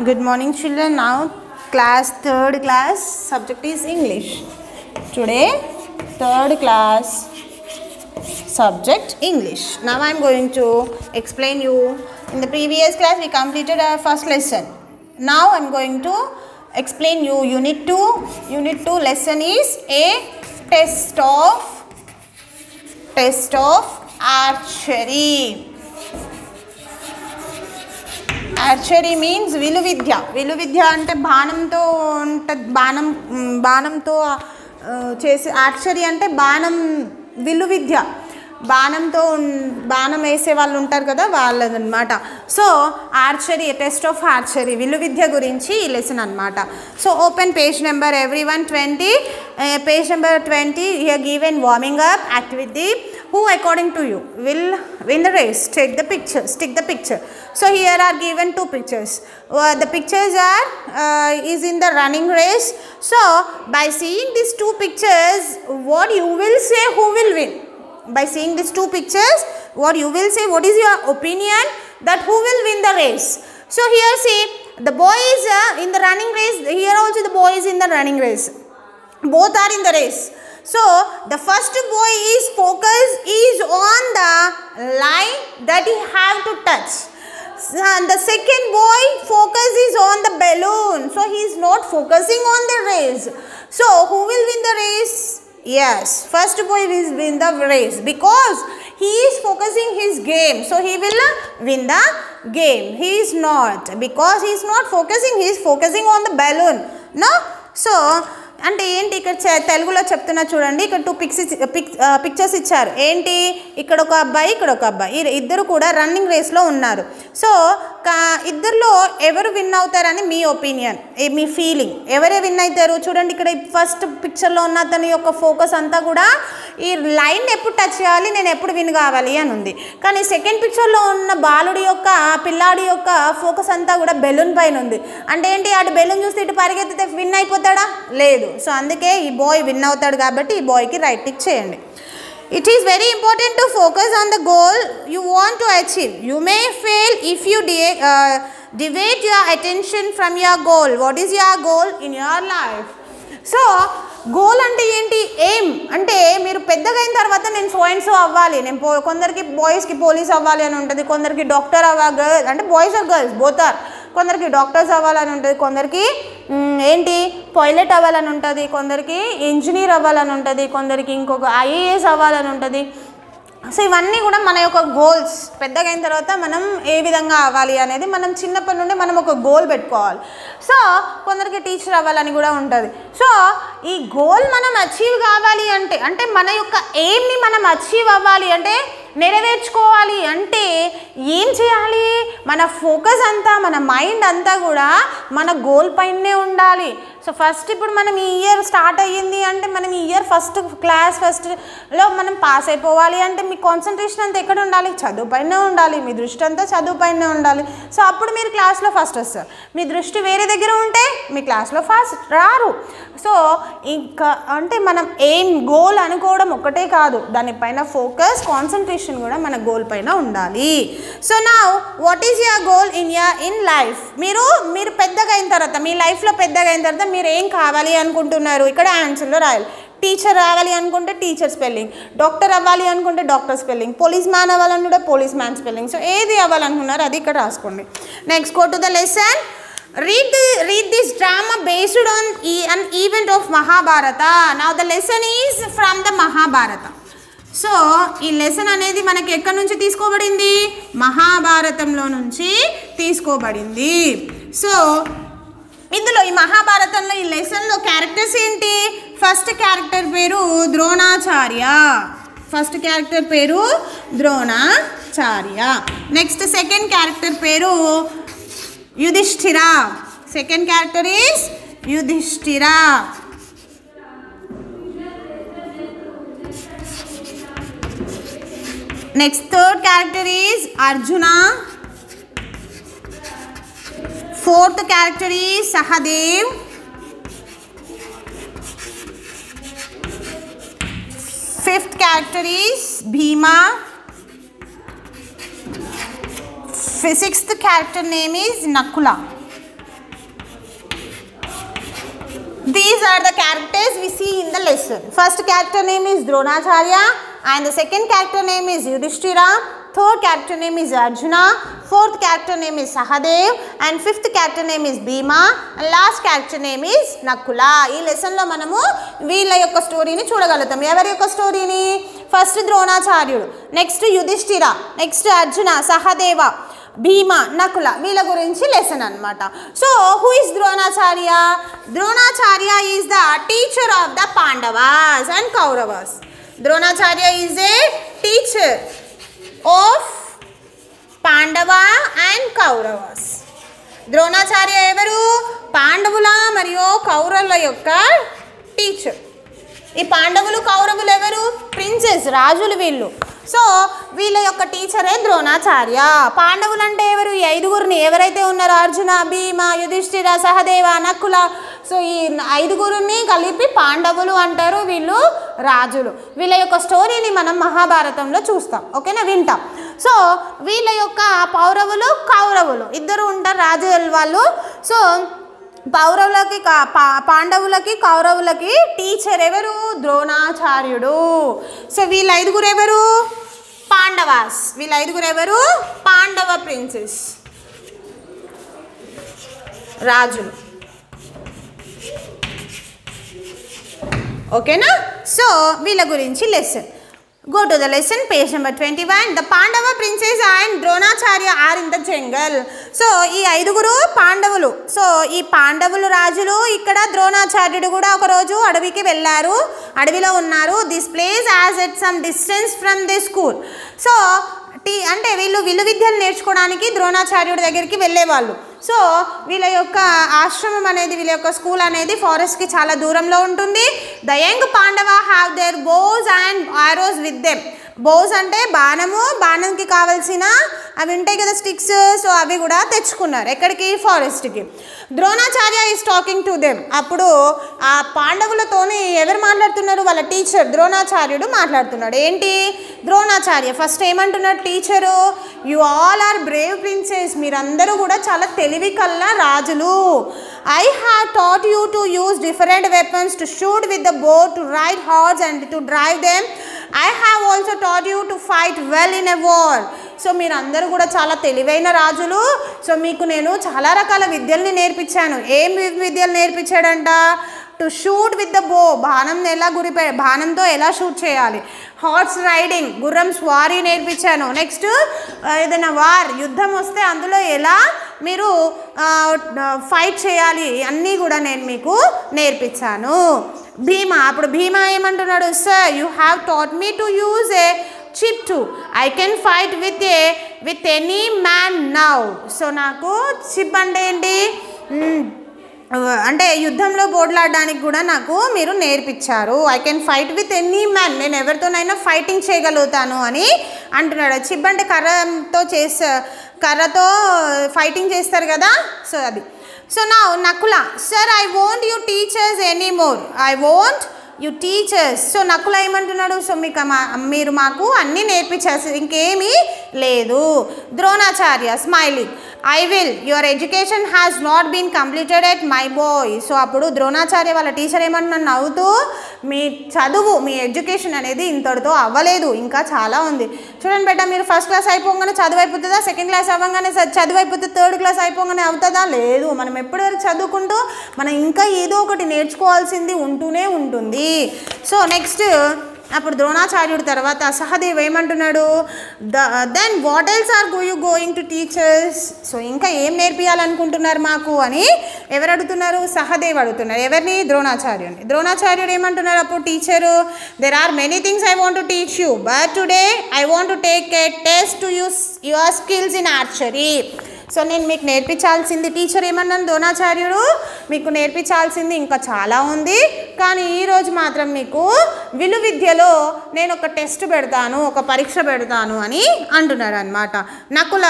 Good morning children. Now class 3rd class subject is English. Today 3rd class subject English. Now I am going to explain you. In the previous class we completed our first lesson. Now I am going to explain you unit 2. Unit 2 lesson is a test of archery. Archery means విలువిద్య. విలువిద్య అంటే బాణంతో బాణంతో చేసే archery అంటే బాణం విలువిద్య. బాణం వేసే వాళ్ళు ఉంటారు కదా వాళ్ళదన్నమాట. So archery test of archery విలువిద్య గురించి ఈ లెసన్ అనమాట. So open page number everyone 20. Page number 20 here given warming up activity. Who according to you will win the race? Take the pictures. Stick the picture. So here are given two pictures. The pictures are is in the running race. So by seeing these two pictures, what you will say who will win? By seeing these two pictures, what you will say, what is your opinion that who will win the race? So here see the boy is in the running race. Here also the boy is in the running race. Both are in the race. So the first boy is focus is on the line that he have to touch. And the second boy focus is on the balloon. So he is not focusing on the race. So who will win the race? Yes, first boy will win the race because he is focusing his game. So he will win the game. He is not, because he is not focusing, he is focusing on the balloon. No? So అంటే ఏంటి ఇక్కడ తెలుగులో చెప్తున్నా చూడండి. ఇక్కడ two pictures ఇచ్చారు. ఏంటి ఇక్కడ ఒక అబ్బాయి ఇక్కడ ఒక అబ్బాయి ఇద్దరు కూడా రన్నింగ్ రేస్లో ఉన్నారు. సో ఇద్దరిలో ఎవరు విన్ అవుతారని మీ ఒపీనియన్, మీ ఫీలింగ్, ఎవరే విన్ అవుతారు చూడండి. ఇక్కడ ఫస్ట్ పిక్చర్లో ఉన్న అతని యొక్క ఫోకస్ అంతా కూడా ఈ లైన్ ఎప్పుడు టచ్ చేయాలి, నేను ఎప్పుడు విన్ కావాలి అని ఉంది. కానీ సెకండ్ పిక్చర్లో ఉన్న పిల్లాడి యొక్క ఫోకస్ అంతా కూడా బెలూన్ పైన ఉంది. అంటే ఏంటి, అటు బెలూన్ చూస్తే ఇటు పరిగెత్తితే విన్ అయిపోతాడా? లేదు. సో అందుకే ఈ బాయ్ విన్ అవుతాడు కాబట్టి ఈ బాయ్కి రైట్ టిక్ చేయండి. It is very important to focus on the goal you want to achieve. You may fail if you deviate your attention from your goal. What is your goal in your life? So goal అంటే ఏంటి, aim అంటే మీరు పెద్దగా అయిన తర్వాత నేను so and so అవ్వాలి, నేను కొందరికి బాయ్స్కి పోలీస్ అవ్వాలి అని ఉంటుంది, కొందరికి డాక్టర్ అవ్వాలి, అంటే boys or girls both are. కొందరికి డాక్టర్స్ అవ్వాలని ఉంటుంది, కొందరికి ఏంటి పైలట్ అవ్వాలని ఉంటుంది, కొందరికి ఇంజనీర్ అవ్వాలని ఉంటుంది, కొందరికి ఇంకొక ఐఏఎస్ అవ్వాలని ఉంటుంది. సో ఇవన్నీ కూడా మన యొక్క గోల్స్. పెద్దగా అయిన తర్వాత మనం ఏ విధంగా అవ్వాలి అనేది మనం చిన్నప్పటి నుండి మనం ఒక గోల్ పెట్టుకోవాలి. సో కొందరికి టీచర్ అవ్వాలని కూడా ఉంటుంది. సో ఈ గోల్ మనం అచీవ్ కావాలి అంటే మన యొక్క ఎయిమ్ని మనం అచీవ్ అవ్వాలి అంటే నెరవేర్చుకోవాలి అంటే ఏం చేయాలి, మన ఫోకస్ అంతా మన మైండ్ అంతా కూడా మన గోల్ పైనే ఉండాలి. సో ఫస్ట్ ఇప్పుడు మనం ఈ ఇయర్ స్టార్ట్ అయ్యింది అంటే మనం ఈ ఇయర్ ఫస్ట్లో మనం పాస్ అయిపోవాలి అంటే మీ కాన్సన్ట్రేషన్ అంతా ఎక్కడ ఉండాలి, చదువు పైనే ఉండాలి, మీ దృష్టి అంతా చదువు పైనే ఉండాలి. సో అప్పుడు మీరు క్లాస్లో ఫస్ట్ వస్తారు. మీ దృష్టి వేరే దగ్గర ఉంటే మీ క్లాస్లో ఫస్ట్ రారు. సో ఇంకా అంటే మనం ఏం గోల్ అనుకోవడం ఒకటే కాదు, దానిపైన ఫోకస్ కాన్సన్ట్రేషన్ కూడా మన గోల్ పైన ఉండాలి. So now what is your goal in life? మీరు పెద్దగా అయిన తర్వాత, మీ లైఫ్లో పెద్దగా అయిన తర్వాత మీరు ఏం కావాలి అనుకుంటున్నారు? ఇక్కడ ఆన్సర్లో రాయాలి. టీచర్ రావాలి అనుకుంటే టీచర్ స్పెల్లింగ్, డాక్టర్ అవ్వాలి అనుకుంటే డాక్టర్ స్పెల్లింగ్, పోలీస్ మ్యాన్ అవ్వాలనుకుంటే పోలీస్ మ్యాన్ స్పెల్లింగ్. సో ఏది అవ్వాలనుకున్నారు అది ఇక్కడ రాసుకోండి. Next go to the lesson. Read this drama based on an event of Mahabharata. Now the lesson is from the Mahabharata. So ఈ lesson అనేది మనకి ఎక్కడి నుంచి తీసుకోబడింది? మహాభారతంలో నుంచి తీసుకోబడింది. సో ఇందులో ఈ మహాభారతంలో ఈ లెసన్లో క్యారెక్టర్స్ ఏంటి? ఫస్ట్ క్యారెక్టర్ పేరు ద్రోణాచార్య. నెక్స్ట్ సెకండ్ క్యారెక్టర్ పేరు Yudhishthira. Second character is Yudhishthira. Next third character is Arjuna. Fourth character is Sahadev. Fifth character is Bhima. Sixth character name is Nakula. These are the characters we see in the lesson. First character name is Dronacharya and the second character name is Yudhishthira. Third character name is Arjuna. Fourth character name is Sahadev and fifth character name is Bhima and last character name is Nakula. ఈ lesson లో మనము వీళ్ళ యొక్క స్టోరీని చూడగలుగుతాం. ఎవరి యొక్క స్టోరీని? ఫస్ట్ ద్రోణాచార్యుడు, నెక్స్ట్ యుధిష్ఠిర, నెక్స్ట్ అర్జున, సహదేవ, భీమ, నకుల, వీళ్ళ గురించి లెసన్ అన్నమాట. So who is Dronacharya? Dronacharya is the teacher of the Pandavas and Kauravas. Dronacharya is a teacher of Pandava and Kauravas. Dronacharya ఎవరు? పాండవుల మరియు కౌరవుల యొక్క టీచర్. ఈ పాండవులు కౌరవులు ఎవరు? ప్రిన్సెస్, రాజులు వీళ్ళు. సో వీళ్ళ యొక్క టీచరే ద్రోణాచార్య. పాండవులు అంటే ఎవరు? ఈ ఐదుగురిని ఎవరైతే ఉన్నారో అర్జున, భీమ, యుధిష్ఠిర, సహదేవ, నకుల, సో ఈ ఐదుగురిని కలిపి పాండవులు అంటారు. వీళ్ళు రాజులు. వీళ్ళ యొక్క స్టోరీని మనం మహాభారతంలో చూస్తాం, ఓకేనా, వింటాం. సో వీళ్ళ యొక్క పౌరవులు కౌరవులు ఇద్దరు ఉంటారు, రాజుల వాళ్ళు. సో పౌరవులకి పాండవులకి కౌరవులకి టీచర్ ఎవరు? ద్రోణాచార్యుడు. సో వీళ్ళ ఐదుగురు ఎవరు? పాండవాస్. వీళ్ళ ఐదుగురు ఎవరు? పాండవ ప్రిన్సెస్, రాజులు, ఓకేనా. సో వీళ్ళ గురించి lesson. Go to the lesson, page number 21. The Pandava princess and Dronacharya are in the jungle. So ఈ ఐదుగురు పాండవులు. సో ఈ పాండవులు రాజులు. ఇక్కడ ద్రోణాచార్యుడు కూడా ఒకరోజు అడవికి వెళ్ళారు, అడవిలో ఉన్నారు. This place as at some distance from the school. So అంటే వీళ్ళు విలువిద్యలు నేర్చుకోవడానికి ద్రోణాచార్యుడి దగ్గరికి వెళ్ళేవాళ్ళు. సో వీళ్ళ యొక్క ఆశ్రమం అనేది, వీళ్ళ యొక్క స్కూల్ అనేది ఫారెస్ట్కి చాలా దూరంలో ఉంటుంది. The young Pandava have their bows and arrows with them. Bows అంటే బాణము, బాణంకి కావాల్సిన అవి ఉంటాయి కదా స్టిక్స్, సో అవి కూడా తెచ్చుకున్నారు. ఎక్కడికి? ఫారెస్ట్కి. Dronacharya is talking to them. అప్పుడు ఆ పాండవులతోని ఎవరు మాట్లాడుతున్నారు? వాళ్ళ టీచర్ ద్రోణాచార్యుడు మాట్లాడుతున్నాడు. ఏంటి? ద్రోణాచార్య ఫస్ట్ ఏమంటున్నాడు teacher? You all are brave princes. మీరందరూ కూడా చాలా తెలివి కల్ల రాజులు. I have taught you to use different weapons, to shoot with the bow, to ride horse and to drive them. I have also taught you to fight well in a war. So మీరందరూ కూడా చాలా తెలివైన రాజులు. So మీకు నేను చాలా రకాల విద్యల్ని నేర్పించాను. ఏం విద్యలు నేర్పించాడంట? టు షూట్ విత్ ద బో, బాణంతో ఎలా షూట్ చేయాలి. హార్స్ రైడింగ్, గుర్రం స్వారీ నేర్పించాను. నెక్స్ట్ ఏదైనా వార్, యుద్ధం వస్తే అందులో ఎలా మీరు ఫైట్ చేయాలి అన్నీ కూడా నేను మీకు నేర్పించాను. భీమా, అప్పుడు భీమా ఏమంటున్నాడు? Sir you have taught me to use a chip to I can fight with any man now. So నాకు చిప్ అంటే ఏంటి అంటే యుద్ధంలో పోట్లాడడానికి కూడా నాకు మీరు నేర్పించారు. I can fight with any man, నేను ఎవరితోనైనా ఫైటింగ్ చేయగలుగుతాను అని అంటున్నాడు. చిప్ అంటే కర్రతో ఫైటింగ్ చేస్తారు కదా, సో అది. సో నా Nakula, sir I won't you teach us any more, I won't you teach us. So Nakula ఏమంటున్నాడు? సో మీరు మాకు అన్నీ నేర్పించారు, ఇంకేమీ లేదు. Dronacharya smiling, I will, your education has not been completed yet my boy. So అప్పుడు ద్రోణాచార్య వాళ్ళ టీచర్ ఏమంటున్నాడు నవ్వుతూ, మీ చదువు, మీ ఎడ్యుకేషన్ అనేది ఇంతటితో అవ్వలేదు, ఇంకా చాలా ఉంది. చూడండి బెట్ట, మీరు ఫస్ట్ క్లాస్ అయిపోగానే చదువు అయిపోతుందా? సెకండ్ క్లాస్ అవ్వగానే చదువు అయిపోతుంది? థర్డ్ క్లాస్ అయిపోగానే అవుతుందా? లేదు. మనం ఎప్పటివరకు చదువుకుంటూ మనం ఇంకా ఏదో ఒకటి నేర్చుకోవాల్సింది ఉంటూనే ఉంటుంది. సో నెక్స్ట్ అప్పుడు ద్రోణాచార్యుడు తర్వాత సహదేవ్ ఏమంటున్నాడు? Then what else are you going to teach us. So ఇంకా ఏం నేర్పియాలనుకుంటున్నారు మాకు అని ఎవరు అడుగుతున్నారు? సహదేవ్ అడుగుతున్నారు. ఎవరిని? ద్రోణాచార్యుని. ద్రోణాచార్యుడు ఏమంటున్నారు అప్పుడు teacher? There are many things I want to teach you, but today I want to take a test to use your skills in archery. So నేను మీకు నేర్పించాల్సింది, టీచర్ ఏమన్నాను ద్రోణాచార్యుడు, మీకు నేర్పించాల్సింది ఇంకా చాలా ఉంది, కానీ ఈరోజు మాత్రం మీకు విలువిద్యలో నేను ఒక టెస్ట్ పెడతాను, ఒక పరీక్ష పెడతాను అని అంటున్నాడు అనమాట. Nakula,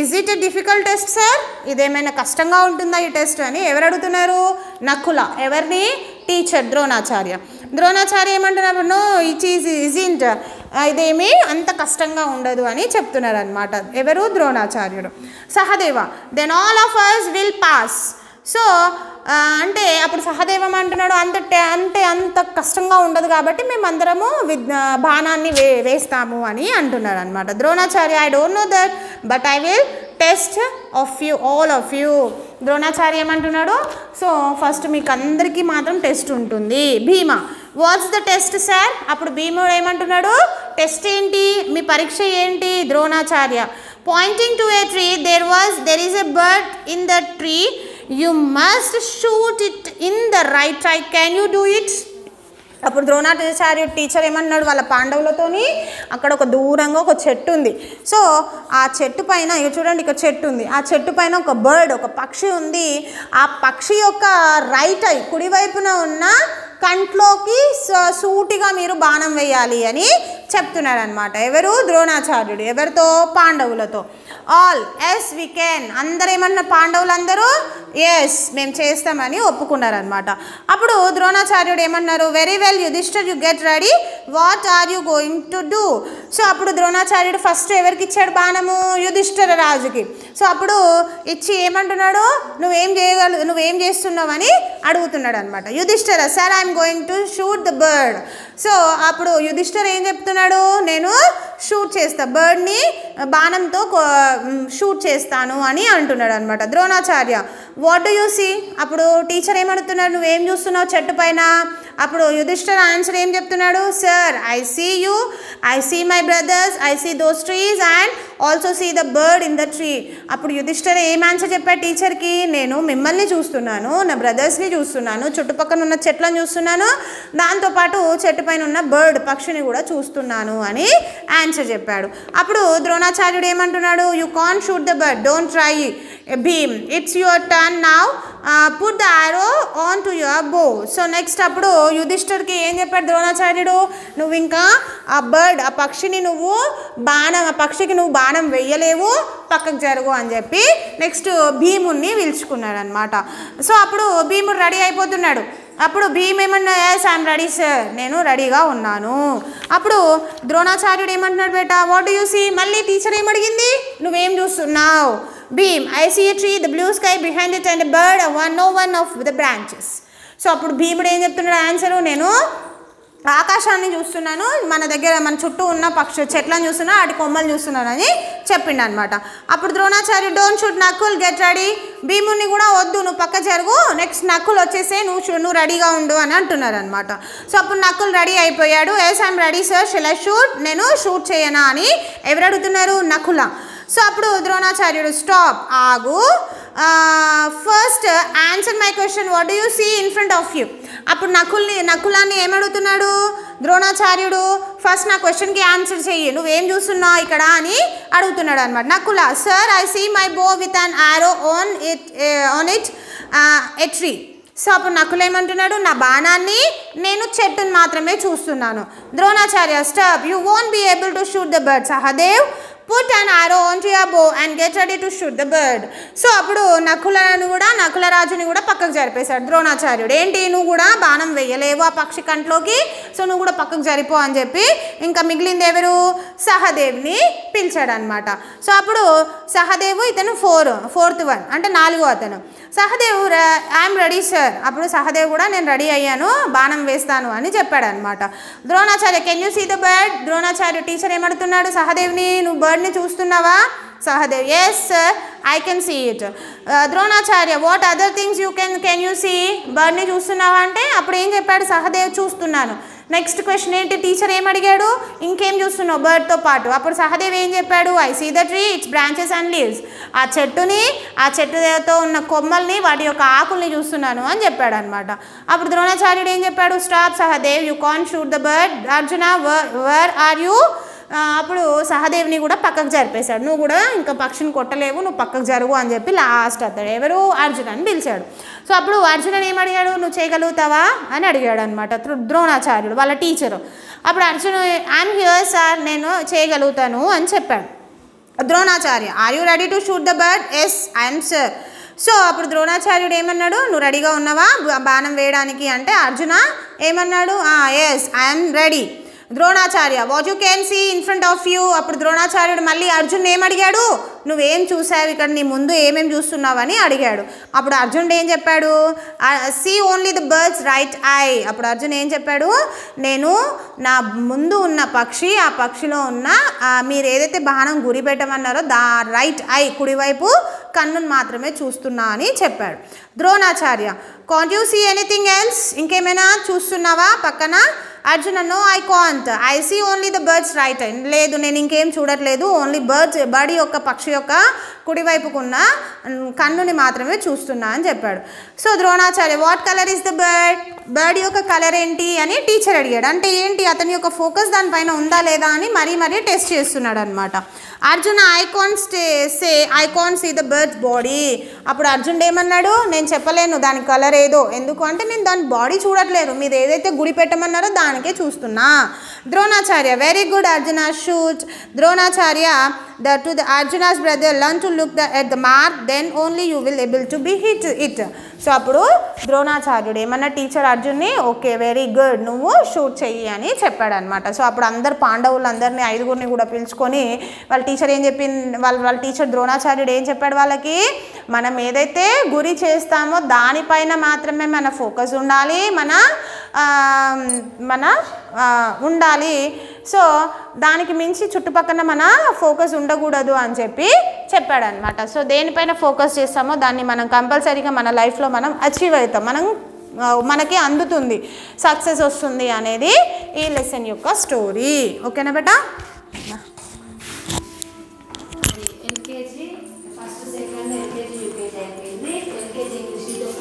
is it a difficult test sir? ఇదేమైనా కష్టంగా ఉంటుందా ఈ టెస్ట్ అని ఎవరు అడుగుతున్నారు? నకుల. ఎవరిని? టీచర్ ద్రోణాచార్య. ద్రోణాచార్య ఏమంటున్నారు? నో ఇజింట్, ఇదేమీ అంత కష్టంగా ఉండదు అని చెప్తున్నారు అనమాట. ఎవరు? ద్రోణాచార్యుడు. Sahadeva, then all of us will pass. So అంటే అప్పుడు సహదేవం అంటున్నాడు అంత కష్టంగా ఉండదు కాబట్టి మేమందరము బాణాన్ని వేస్తాము అని అంటున్నాడు అనమాట. Dronacharya I don't know that but I will test of you all of you. Dronacharya ఏమంటున్నాడు, సో ఫస్ట్ మీకు అందరికీ మాత్రం టెస్ట్ ఉంటుంది. భీమా వాట్స్ ద టెస్ట్ సార్? అప్పుడు భీముడు ఏమంటున్నాడు, టెస్ట్ ఏంటి, మీ పరీక్ష ఏంటి? Dronacharya pointing to A tree there is a bird in the tree, you must shoot it in the right eye, can you do it? అప్పుడు ద్రోణాచార్యుడు టీచర్ ఏమన్నాడు, వాళ్ళ పాండవులతోని అక్కడ ఒక దూరంగా ఒక చెట్టు ఉంది. సో ఆ చెట్టు పైన చూడండి, ఇక్కడ చెట్టు ఉంది, ఆ చెట్టు పైన ఒక బర్డ్, ఒక పక్షి ఉంది. ఆ పక్షి యొక్క రైట్ ఐ కుడివైపున ఉన్న కంట్లోకి సూటిగా మీరు బాణం వేయాలి అని చెప్తున్నాడు అనమాట. ఎవరు? ద్రోణాచార్యుడు. ఎవరితో? పాండవులతో. ఆల్ ఎస్ వి కెన్, అందరూ ఏమన్నా పాండవులందరూ ఎస్ మేము చేస్తామని ఒప్పుకున్నారనమాట. అప్పుడు ద్రోణాచార్యుడు ఏమన్నారు, very well Yudhishthir, you get ready, what are you going to do? So అప్పుడు ద్రోణాచార్యుడు ఫస్ట్ ఎవరికి ఇచ్చాడు బాణము? యుధిష్ఠిర రాజుకి. సో అప్పుడు ఇచ్చి ఏమంటున్నాడు, నువ్వేం చేస్తున్నావు అని అడుగుతున్నాడు అనమాట. Yudhishthira sir I'm going to shoot the bird. So అప్పుడు యుధిష్ఠిర ఏం చెప్తున్నాడు, నేను షూట్ చేస్తా, బర్డ్ని బాణంతో షూట్ చేస్తాను అని అంటున్నాడు అనమాట. Dronacharya what do you see? అప్పుడు టీచర్ ఏమడుగుతున్నాడు, నువ్వేం చూస్తున్నావు చెట్టు పైన? అప్పుడు యుధిష్ఠిర ఆన్సర్ ఏం చెప్తున్నాడు, sir I see you, I see my brothers, I see those trees and also see the bird in the tree. అప్పుడు యుధిష్ఠిర ఏం ఆన్సర్ చెప్పాడు టీచర్కి, నేను మిమ్మల్ని చూస్తున్నాను, నా బ్రదర్స్ని చూస్తున్నాను, చుట్టుపక్కల ఉన్న చెట్లను చూస్తున్నాను, దాంతోపాటు చెట్టు పైన ఉన్న బర్డ్ పక్షిని కూడా చూస్తున్నాను అని ఆన్సర్ చెప్పాడు. అప్పుడు ద్రోణాచార్యుడు ఏమంటున్నాడు, you can't shoot the bird, don't try Bhim, it's your turn now, put the arrow on to your bow. So next అప్పుడు యుధిష్ఠిర్కి ఏం చెప్పాడు ద్రోణాచార్యుడు, నువ్వు ఇంకా ఆ బర్డ్, ఆ పక్షికి నువ్వు బాణం వెయ్యలేవు, పక్కకు జరుగు అని చెప్పి నెక్స్ట్ భీముణ్ణి పిలుచుకున్నాడు అనమాట. సో అప్పుడు భీముడు రెడీ అయిపోతున్నాడు. అప్పుడు భీమ్ ఏమన్నా, ఎస్ ఐఎమ్ రెడీ సార్, నేను రెడీగా ఉన్నాను. అప్పుడు ద్రోణాచార్యుడు ఏమంటున్నాడు, బేటా వాట్ యూ సీ? మళ్ళీ టీచర్ ఏమడిగింది, నువ్వేం చూస్తున్నావు? Bhim I see a tree, the blue sky behind it and bird on one of the branches. So అప్పుడు భీముడు ఏం చెప్తున్నాడు ఆన్సరు, నేను ఆకాశాన్ని చూస్తున్నాను, మన చుట్టూ ఉన్న చెట్లను చూస్తున్నా, వాటి కొమ్మలు చూస్తున్నాను అని చెప్పిండు అనమాట. అప్పుడు Dronacharya don't shoot Nakul, get ready. భీముని కూడా వద్దు, నువ్వు పక్క జరుగు, నెక్స్ట్ నకుల్ వచ్చేసే, నువ్వు రెడీగా ఉండు అని అంటున్నారు అనమాట. సో అప్పుడు నకుల్ రెడీ అయిపోయాడు. Yes I'm ready sir, shall I shoot, నేను షూట్ చేయనా అని ఎవరు అడుగుతున్నారు? నకుల. సో అప్పుడు ద్రోణాచార్యుడు స్టాప్, ఆగు, first answer my question, what do you see in front of you? అప్పుడు నకులాన్ని ఏమడుగుతున్నాడు ద్రోణాచార్యుడు, ఫస్ట్ నా క్వశ్చన్కి ఆన్సర్ చెయ్యి, నువ్వేం చూస్తున్నావు ఇక్కడ అని అడుగుతున్నాడు అనమాట. Nakula sir I see my bow with an arrow on it a tree. So అప్పుడు నకుల ఏమంటున్నాడు, నా బాణాన్ని నేను చెట్టును మాత్రమే చూస్తున్నాను. Dronacharya stop, you won't be able to shoot the bird. Sahadev put an arrow onto your bow and get ready to shoot the bird. So అప్పుడు నకుల రాజుని కూడా పక్కకు జరిపేశాడు ద్రోణాచార్యుడు. ఏంటి, నువ్వు కూడా బాణం వేయలేవు ఆ పక్షి కంట్లోకి, సో నువ్వు కూడా పక్కకు జరిపో అని చెప్పి ఇంకా మిగిలింది ఎవరు? సహదేవ్ని పిలిచాడు అనమాట. సో అప్పుడు సహదేవు ఇతను ఫోర్త్ వన్ అంటే 4వ అతను. Sahadev I'm ready sir. అప్పుడు సహదేవ్ కూడా నేను రెడీ అయ్యాను, బాణం వేస్తాను అని చెప్పాడు అనమాట. Dronacharya can you see the bird? Dronacharya teacher ఏమడుతున్నాడు సహదేవ్ని, నువ్వు బర్డ్ని చూస్తున్నావా? Sahadev yes sir I can see it. Dronacharya what other things you can you see? బర్డ్ని చూస్తున్నావా అంటే అప్పుడు ఏం చెప్పాడు సహదేవ్, చూస్తున్నాను. నెక్స్ట్ క్వశ్చన్ ఏంటి, టీచర్ ఏమడిగాడు, ఇంకేం చూస్తున్నావు బర్డ్తో పాటు? అప్పుడు సహదేవ్ ఏం చెప్పాడు, I see the tree, its branches and leaves. ఆ చెట్టుతో ఉన్న కొమ్మల్ని, వాటి యొక్క ఆకుల్ని చూస్తున్నాను అని చెప్పాడు అనమాట. అప్పుడు ద్రోణాచార్యుడు ఏం చెప్పాడు, stop Sahadev, you can't shoot the bird. Arjuna where are you? అప్పుడు సహదేవ్ని కూడా పక్కకు జరిపేశాడు. నువ్వు కూడా ఇంకా పక్షిని కొట్టలేవు, నువ్వు పక్కకు జరుగు అని చెప్పి లాస్ట్ అతడు ఎవరు? అర్జున్ అని పిలిచాడు. సో అప్పుడు అర్జునని ఏమడిగాడు, నువ్వు చేయగలుగుతావా అని అడిగాడు అనమాట ద్రోణాచార్యుడు వాళ్ళ టీచరు. అప్పుడు అర్జున్ ఐఎమ్ హియర్ సార్, నేను చేయగలుగుతాను అని చెప్పాడు. Dronacharya are you ready to shoot the bird? Yes I'm sir. So అప్పుడు ద్రోణాచార్యుడు ఏమన్నాడు, నువ్వు రెడీగా ఉన్నావా బాణం వేయడానికి అంటే అర్జున ఏమన్నాడు, yes I'm ready. Dronacharya what you can see in front of you. అప్పుడు ద్రోణాచార్యుడు మళ్ళీ అర్జున్ ఏం అడిగాడు, నువ్వేం చూసావు ఇక్కడ నీ ముందు ఏమేమి చూస్తున్నావు అని అడిగాడు. అప్పుడు అర్జునుడు ఏం చెప్పాడు, see only the bird's right eye. అప్పుడు అర్జున్ ఏం చెప్పాడు, నేను నా ముందు ఉన్న పక్షి, ఆ పక్షిలో ఉన్న మీరు ఏదైతే బాణం గురి పెట్టమన్నారో రైట్ ఐ కుడివైపు కన్నును మాత్రమే చూస్తున్నా అని చెప్పాడు. Dronacharya can't you see anything else, ఇంకేమైనా చూస్తున్నావా పక్కన. Arjuna no I can't, I see only the bird's right eye. లేదు నేను ఇంకేం చూడట్లేదు, ఓన్లీ బర్డ్ యొక్క పక్షి యొక్క కుడివైపుకున్న కన్నుని మాత్రమే చూస్తున్నా అని చెప్పాడు. So Dronacharya what colour is the bird యొక్క కలర్ ఏంటి అని టీచర్ అడిగాడు. అంటే ఏంటి అతని యొక్క ఫోకస్ దానిపైన ఉందా లేదా అని మరీ టెస్ట్ చేస్తున్నాడు అనమాట. Arjuna I can't see the bird's body. అప్పుడు అర్జునుడు ఏమన్నాడు, నేను చెప్పలేను దాని కలర్ ఏదో, ఎందుకు అంటే నేను దాని బాడీ చూడట్లేదు, మీరు ఏదైతే గుడి పెట్టమన్నారో దానికే చూస్తున్నా. Dronacharya very good Arjuna shoot. Dronacharya to the Arjuna's brother learn to look at the mark, then only you will able to be hit it. So అప్పుడు ద్రోణాచార్యుడు ఏమన్నా టీచర్ అర్జున్ని ఓకే వెరీ గుడ్ నువ్వు షూట్ చెయ్యి అని చెప్పాడు అనమాట. సో అప్పుడు అందరు పాండవులందరినీ 5గురిని కూడా పిలుచుకొని వాళ్ళ టీచర్ ఏం చెప్పింది, వాళ్ళ టీచర్ ద్రోణాచార్యుడు ఏం చెప్పాడు వాళ్ళకి, మనం ఏదైతే గురి చేస్తామో దానిపైన మాత్రమే మన ఫోకస్ ఉండాలి, మన ఉండాలి. సో దానికి మించి చుట్టుపక్కల మన ఫోకస్ ఉండకూడదు అని చెప్పాడనమాట. సో దేనిపైన ఫోకస్ చేస్తామో దాన్ని మనం కంపల్సరీగా మన లైఫ్లో మనం అచీవ్ అవుతాం, మనకి అందుతుంది, సక్సెస్ వస్తుంది అనేది ఈ లెసన్ యొక్క స్టోరీ. ఓకేనా బేటా. LKG first second LKG UKG అయిపోయింది. ఎల్కేజీ ఇంగ్లీష్ యూకేజీ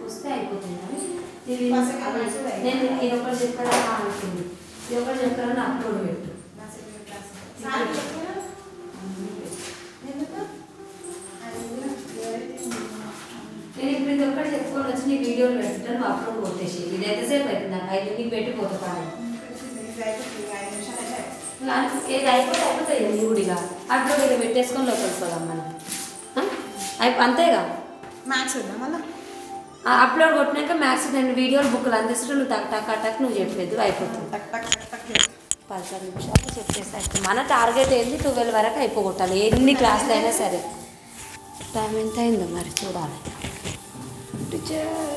వస్తే అయిపోతుంది. నేను ఇది ఒకటి చెప్పాలని అనుకుంది, ఇది ఒకటి చెప్పాలని అప్లోడ్ పెట్టు. నేను ఇప్పుడు ఇది ఒక్కటి చెప్పుకొని వచ్చి నీ వీడియోలు పెడతాను, అప్లోడ్ కొట్టేసి. ఇది ఎంతసేపు అవుతుంది నాకు 5 నిమిషాలు పెట్టిపోతా పాడు. ఏది అయిపోతాయి ఊడిగా అప్లోడ్ ఇది పెట్టేసుకొని లోపలికి పోదాం మనం. అంతేగా మ్యాథ్స్ ఉందా మళ్ళీ అప్లోడ్ కొట్టినాక మ్యాథ్స్ నేను వీడియోలు బుక్లు అందిస్తూ నువ్వు టక్ నువ్వు చెప్పేది అయిపోతుంది. 10 నిమిషాలు చెప్పేసి మన టార్గెట్ ఏంది 12 వరకు అయిపోగొట్టాలి ఎన్ని క్లాసులు అయినా సరే. టైం ఎంత అయిందో మరి చూడాలి టీచర్.